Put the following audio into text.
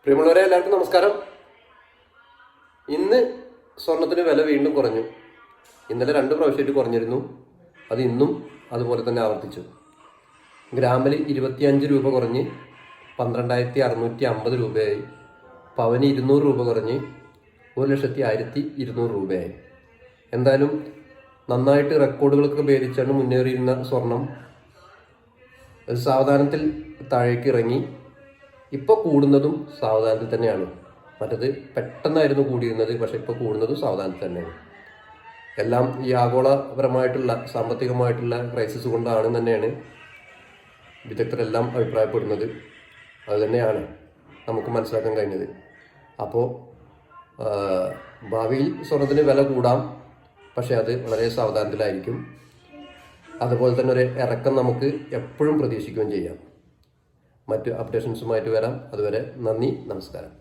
പ്രിയമുള്ളവരെ, എല്ലാവർക്കും നമസ്കാരം. ഇന്ന് സ്വർണത്തിന് വില വീണ്ടും കുറഞ്ഞു. ഇന്നലെ 2 പ്രാവശ്യമായിട്ട് കുറഞ്ഞിരുന്നു. അത് ഇന്നും അതുപോലെ തന്നെ ആവർത്തിച്ചു. ഗ്രാമിൽ 25 രൂപ കുറഞ്ഞ് 12,650 രൂപയായി. പവന് 200 രൂപ കുറഞ്ഞ് 1,01,200 രൂപയായി. എന്തായാലും നന്നായിട്ട് റെക്കോർഡുകളൊക്കെ ഭേദിച്ചാണ് മുന്നേറിയിരുന്ന സ്വർണം സാവധാനത്തിൽ താഴേക്ക് ഇറങ്ങി. ഇപ്പോൾ കൂടുന്നതും സാവധാനത്തിൽ തന്നെയാണ്. മറ്റത് പെട്ടെന്നായിരുന്നു കൂടിയിരുന്നത്, പക്ഷെ ഇപ്പോൾ കൂടുന്നതും സാവധാനത്തിൽ തന്നെയാണ്. എല്ലാം ഈ ആഗോളപരമായിട്ടുള്ള സാമ്പത്തികമായിട്ടുള്ള ക്രൈസിസ് കൊണ്ടാണ് തന്നെയാണ് വിദഗ്ധരെല്ലാം അഭിപ്രായപ്പെടുന്നത്. അതുതന്നെയാണ് നമുക്ക് മനസ്സിലാക്കാൻ കഴിഞ്ഞത്. അപ്പോൾ ഭാവിയിൽ സ്വർണത്തിന് വില കൂടാം, പക്ഷെ അത് വളരെ സാവധാനത്തിലായിരിക്കും. അതുപോലെ തന്നെ ഒരു ഇറക്കം നമുക്ക് എപ്പോഴും പ്രതീക്ഷിക്കുകയും ചെയ്യാം. മറ്റ് അപ്ഡേഷൻസുമായിട്ട് വരാം. അതുവരെ നന്ദി, നമസ്കാരം.